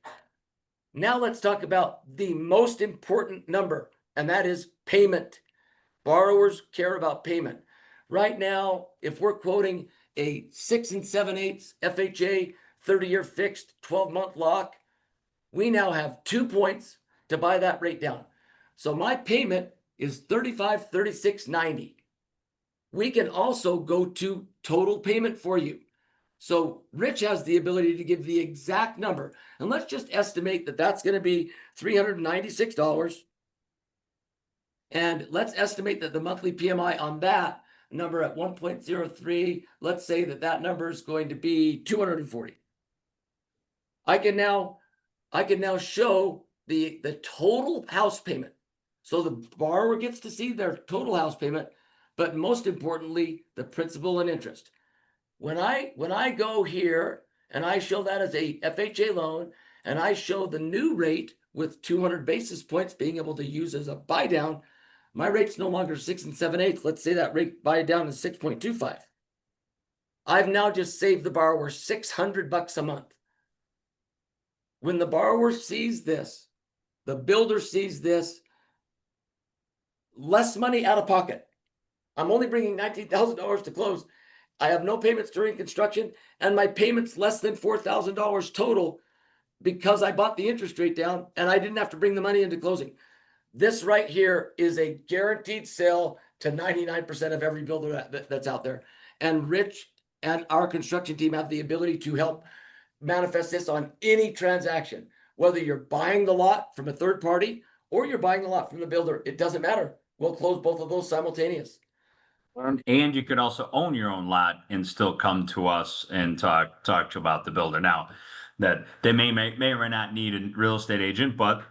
Now let's talk about the most important number, and that is payment. Borrowers care about payment. Right now, if we're quoting a 6 7/8 FHA 30-year fixed 12-month lock, we now have 2 points to buy that rate down. So my payment is $35,3690. We can also go to total payment for you. So Rich has the ability to give the exact number. And let's just estimate that that's going to be $396. And let's estimate that the monthly PMI on that number at 1.03, let's say that that number is going to be 240. I can now show the total house payment. So the borrower gets to see their total house payment, but most importantly, the principal and interest. When I go here and I show that as a FHA loan and I show the new rate with 200 basis points being able to use as a buy down, my rate's no longer 6 7/8. Let's say that rate buy down is 6.25. I've now just saved the borrower $600 a month. When the borrower sees this, the builder sees this, less money out of pocket. I'm only bringing $19,000 to close. I have no payments during construction, and my payment's less than $4,000 total because I bought the interest rate down and I didn't have to bring the money into closing. This right here is a guaranteed sale to 99% of every builder that's out there. And Rich and our construction team have the ability to help manifest this on any transaction, whether you're buying the lot from a third party or you're buying the lot from the builder. It doesn't matter. We'll close both of those simultaneous. And you could also own your own lot and still come to us and talk about the builder. Now, that they may or may not need a real estate agent, but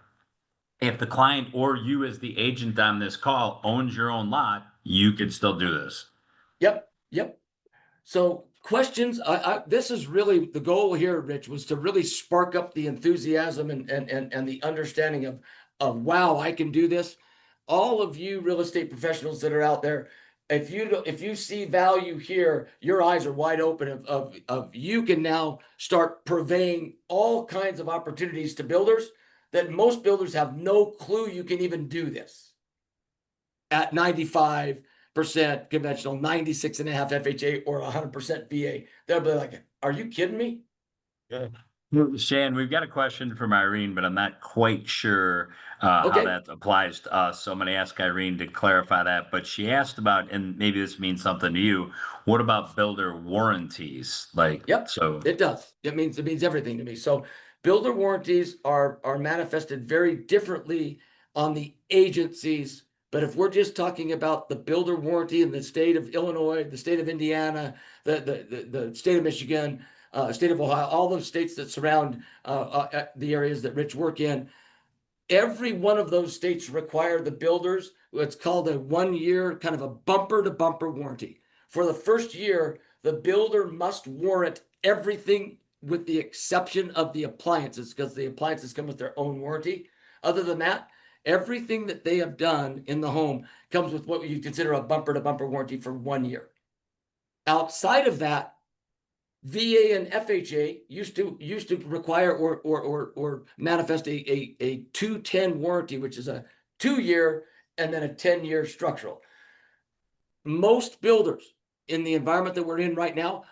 if the client or you as the agent on this call owns your own lot, you can still do this. Yep, yep. So questions, this is really the goal here, Rich, was to really spark up the enthusiasm and the understanding of wow, I can do this. All of you real estate professionals that are out there, if you see value here, your eyes are wide open of you can now start purveying all kinds of opportunities to builders that most builders have no clue you can even do this at 95% conventional, 96.5 FHA, or 100% VA. They'll be like, are you kidding me? Yeah. Shan, we've got a question from Irene, but I'm not quite sure how Okay. that applies to us. So I'm going to ask Irene to clarify that. But she asked about, and maybe this means something to you, what about builder warranties? Like, Yep, so it does. It means everything to me. So builder warranties are manifested very differently on the agencies. But if we're just talking about the builder warranty in the state of Illinois, the state of Indiana, the state of Michigan, state of Ohio, all those states that surround the areas that Rich work in, every one of those states require the builders what's called a 1 year kind of a bumper to bumper warranty. For the first year, the builder must warrant everything with the exception of the appliances, because the appliances come with their own warranty. Other than that, everything that they have done in the home comes with what you consider a bumper to bumper warranty for 1 year. Outside of that, VA and FHA used to require or manifest a 210 warranty, which is a 2 year and then a 10-year structural. Most builders in the environment that we're in right now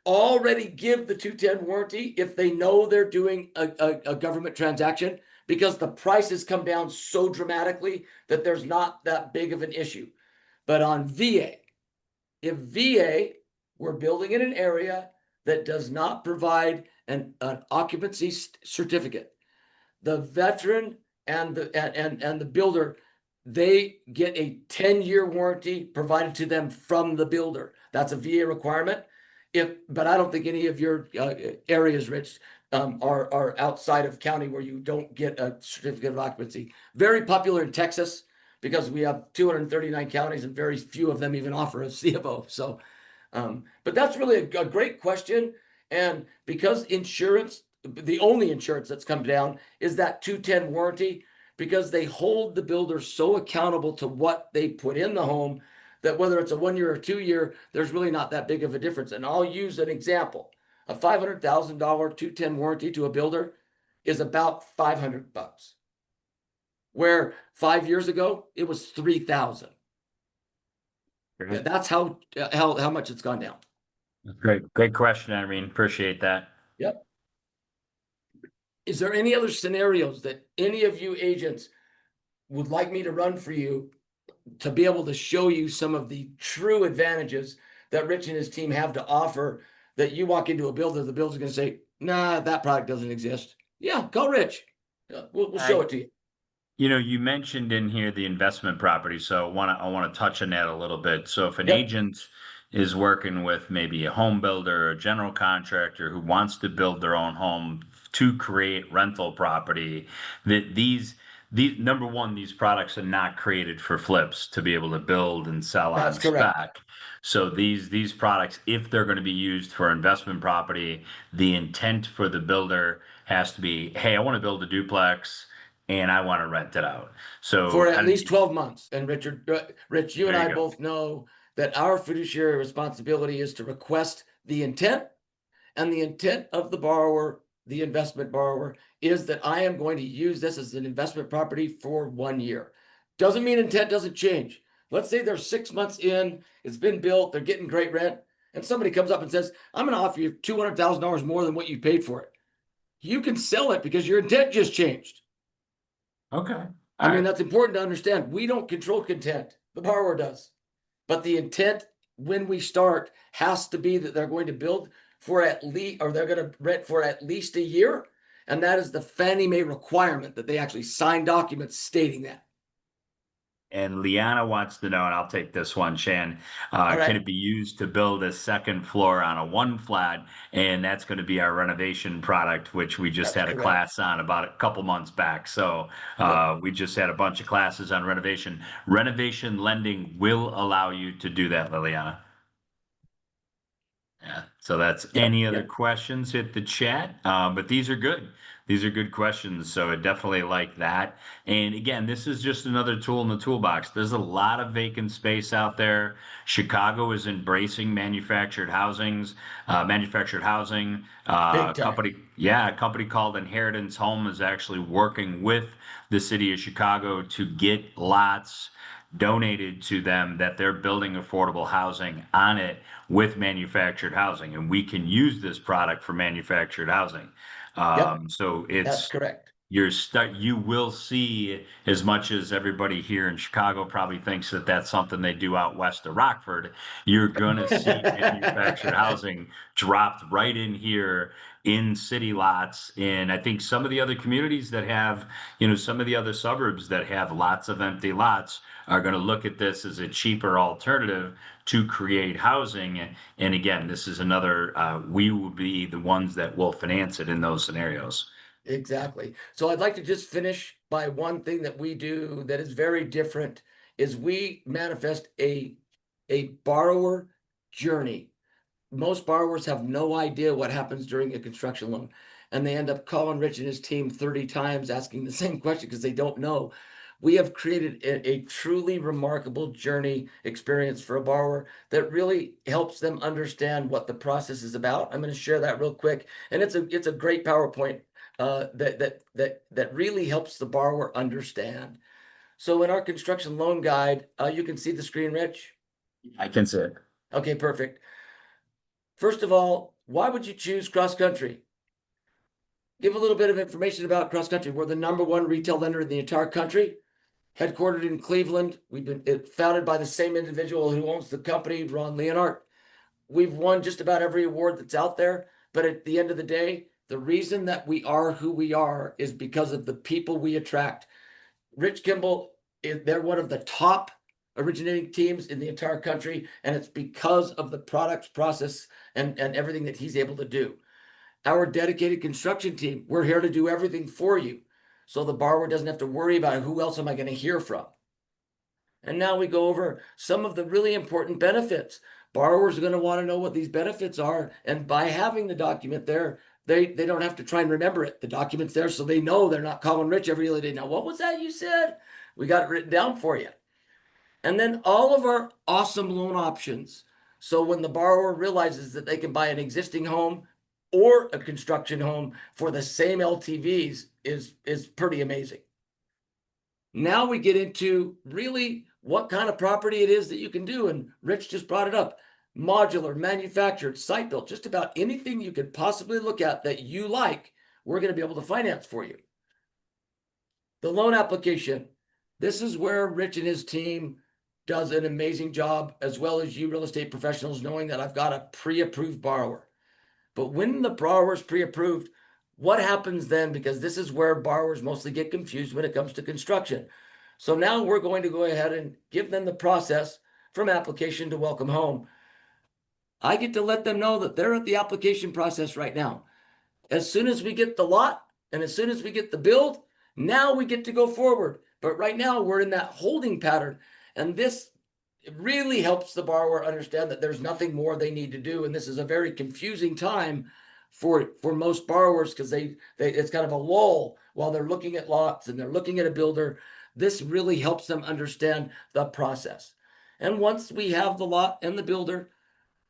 already give the 210 warranty if they know they're doing a government transaction, because the prices come down so dramatically that there's not that big of an issue. But on VA, if VA we're building in an area that does not provide an occupancy certificate, the veteran and the builder, they get a 10-year warranty provided to them from the builder. That's a VA requirement. But I don't think any of your areas, Rich, are outside of county where you don't get a certificate of occupancy. Very popular in Texas because we have 239 counties and very few of them even offer a CFO. So, but that's really a great question. And because insurance, the only insurance that's come down is that 210 warranty, because they hold the builder so accountable to what they put in the home that whether it's a 1 year or 2 year, there's really not that big of a difference. And I'll use an example. A $500,000 210 warranty to a builder is about $500, where 5 years ago it was $3,000. That's how much it's gone down. great question, Irene. Appreciate that. Yep. Is there any other scenarios that any of you agents would like me to run for you to be able to show you some of the true advantages that Rich and his team have to offer, that you walk into a builder, the builder's going to say, nah, that product doesn't exist? Yeah, call Rich. We'll show it to you. You know, you mentioned in here the investment property, so I want to touch on that a little bit. So if an Yep. agent is working with maybe a home builder or a general contractor who wants to build their own home to create rental property, that these number one, these products are not created for flips to be able to build and sell on That's correct. spec. So these products, if they're going to be used for investment property, the intent for the builder has to be, hey, I want to build a duplex and I want to rent it out. So For at least 12 months. And Rich, you and There you I go. both know that our fiduciary responsibility is to request the intent, and the intent of the borrower, the investment borrower, is that I am going to use this as an investment property for 1 year. Doesn't mean intent doesn't change. Let's say they're 6 months in, it's been built, they're getting great rent, and somebody comes up and says, I'm going to offer you $200,000 more than what you paid for it. You can sell it because your intent just changed. Okay. I mean, that's important to understand. We don't control intent. The borrower does. But the intent when we start has to be that they're going to build for at least, or they're going to rent for at least a year. And that is the Fannie Mae requirement, that they actually sign documents stating that. And Liana wants to know, and I'll take this one, Shan. All Can right. it be used to build a second floor on a one flat? And that's going to be our renovation product, which we just That's had a correct. class on about a couple months back. So Yep. we just had a bunch of classes on renovation. Renovation lending will allow you to do that, Liliana. Yeah. So that's Yep. any other Yep. questions, hit the chat. But these are good. These are good questions. So I definitely like that. And again, this is just another tool in the toolbox. There's a lot of vacant space out there. Chicago is embracing manufactured housings, manufactured housing. Big time. A company called Inheritance Home is actually working with the city of Chicago to get lots donated to them that they're building affordable housing on it with manufactured housing, and we can use this product for manufactured housing. So That's correct. you will see, as much as everybody here in Chicago probably thinks that that's something they do out west of Rockford, you're gonna see manufactured housing dropped right in here in city lots. And I think some of the other communities that have, some of the other suburbs that have lots of empty lots are going to look at this as a cheaper alternative to create housing. And again, this is another, we will be the ones that will finance it in those scenarios. Exactly. So I'd like to just finish by one thing that we do that is very different is we manifest a borrower journey. Most borrowers have no idea what happens during a construction loan, and they end up calling Rich and his team 30 times asking the same question because they don't know. We have created a truly remarkable journey experience for a borrower that really helps them understand what the process is about. I'm going to share that real quick, and it's a great PowerPoint that really helps the borrower understand. So in our construction loan guide, you can see the screen, Rich. I can see it. Okay, perfect. First of all, why would you choose CrossCountry? Give a little bit of information about CrossCountry. We're the #1 retail lender in the entire country, headquartered in Cleveland. We've been founded by the same individual who owns the company, Ron Leonhardt. We've won just about every award that's out there, but at the end of the day, the reason that we are who we are is because of the people we attract. Rich Kimball, they're one of the top originating teams in the entire country, and it's because of the products, process, and everything that he's able to do. Our dedicated construction team, we're here to do everything for you, so the borrower doesn't have to worry about who else am I going to hear from. And now we go over some of the really important benefits. Borrowers are going to want to know what these benefits are, and by having the document there, they don't have to try and remember it. The document's there, so they know they're not calling Rich every other day. Now, what was that you said? We got it written down for you. And then all of our awesome loan options. So when the borrower realizes that they can buy an existing home or a construction home for the same LTVs is pretty amazing. Now we get into really what kind of property it is that you can do. And Rich just brought it up. Modular, manufactured, site built, just about anything you could possibly look at that you like, we're going to be able to finance for you. The loan application. This is where Rich and his team does an amazing job, as well as you real estate professionals, knowing that I've got a pre-approved borrower. But when the borrower is pre-approved, what happens then? Because this is where borrowers mostly get confused when it comes to construction. So now we're going to go ahead and give them the process from application to welcome home. I get to let them know that they're at the application process right now. As soon as we get the lot and as soon as we get the build, now we get to go forward. But right now we're in that holding pattern. And this really helps the borrower understand that there's nothing more they need to do. And this is a very confusing time for most borrowers because they it's kind of a lull while they're looking at lots and they're looking at a builder. This really helps them understand the process. And once we have the lot and the builder,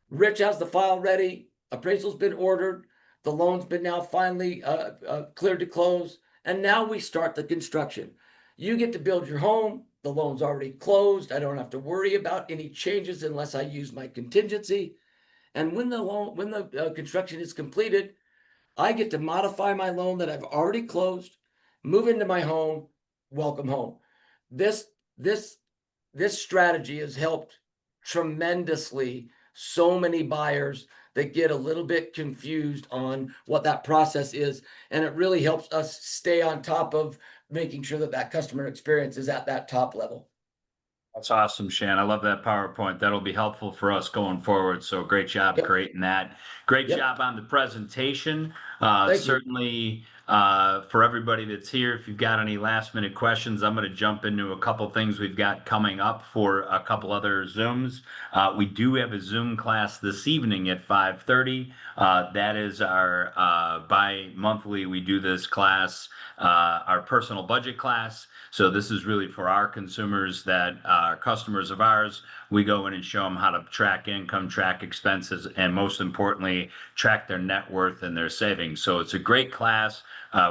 Rich has the file ready, appraisal's been ordered, the loan's been now finally cleared to close, and now we start the construction. You get to build your home. The loan's already closed. I don't have to worry about any changes unless I use my contingency. And when the construction is completed, I get to modify my loan that I've already closed, move into my home, welcome home. This strategy has helped tremendously so many buyers that get a little bit confused on what that process is. And it really helps us stay on top of making sure that customer experience is at that top level. That's awesome, Shan. I love that PowerPoint. That'll be helpful for us going forward. So great job Yep. creating that. Great Yep. job on the presentation. Thank you. Certainly, for everybody that's here, if you've got any last minute questions, I'm going to jump into a couple things we've got coming up for a couple other Zooms. We do have a Zoom class this evening at 5:30. That is our bi-monthly. We do this class, our personal budget class. So this is really for our consumers that are customers of ours. We go in and show them how to track income, track expenses, and most importantly, track their net worth and their savings. So it's a great class.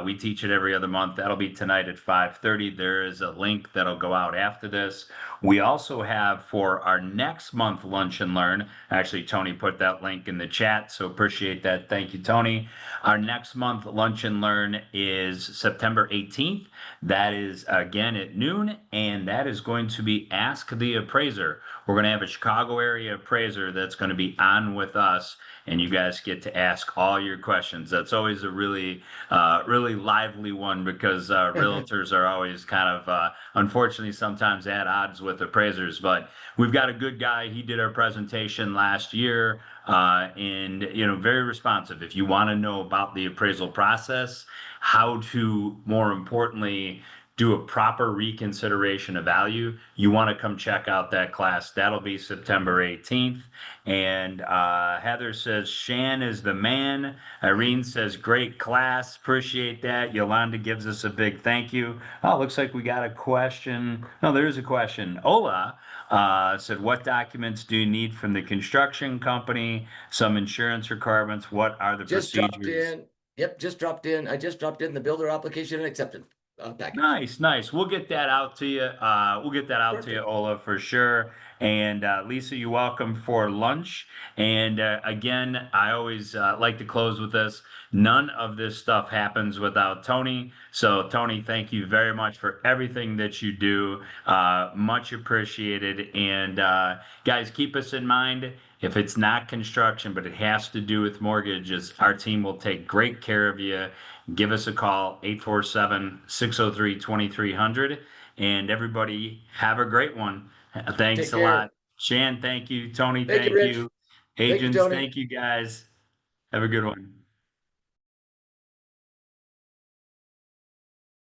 We teach it every other month. That'll be tonight at 5:30. There is a link that'll go out after this. We also have for our next month Lunch and Learn. Actually, Tony put that link in the chat, so appreciate that. Thank you, Tony. Our next month Lunch and Learn is September 18th. That is again at noon, and that is going to be Ask the Appraiser. We're going to have a Chicago area appraiser that's going to be on with us, and you guys get to ask all your questions. That's always a really lively one because realtors are always kind of, unfortunately, sometimes at odds with appraisers. But we've got a good guy. He did our presentation last year, and very responsive. If you want to know about the appraisal process, how to, more importantly, do a proper reconsideration of value, you want to come check out that class. That'll be September 18th. And Heather says, Shan is the man. Irene says, great class. Appreciate that. Yolanda gives us a big thank you. Oh, looks like we got a question. No, there is a question. Ola said, what documents do you need from the construction company? Some insurance requirements. What are the Just procedures? dropped in. Yep, just dropped in. I just dropped in the builder application and acceptance package. Nice. We'll get that out to you. We'll get that out to you, Perfect. Ola, for sure. And Lisa, you're welcome for lunch. And again, I always like to close with this. None of this stuff happens without Tony. So, Tony, thank you very much for everything that you do. Much appreciated. And guys, keep us in mind. If it's not construction, but it has to do with mortgages, our team will take great care of you. Give us a call, 847-603-2300. And everybody, have a great one. Thanks Take a care. lot. Shan, thank you. Tony, Thank you, thank Rich. you. Thank you, Agents, Tony. thank you, guys. Have a good one.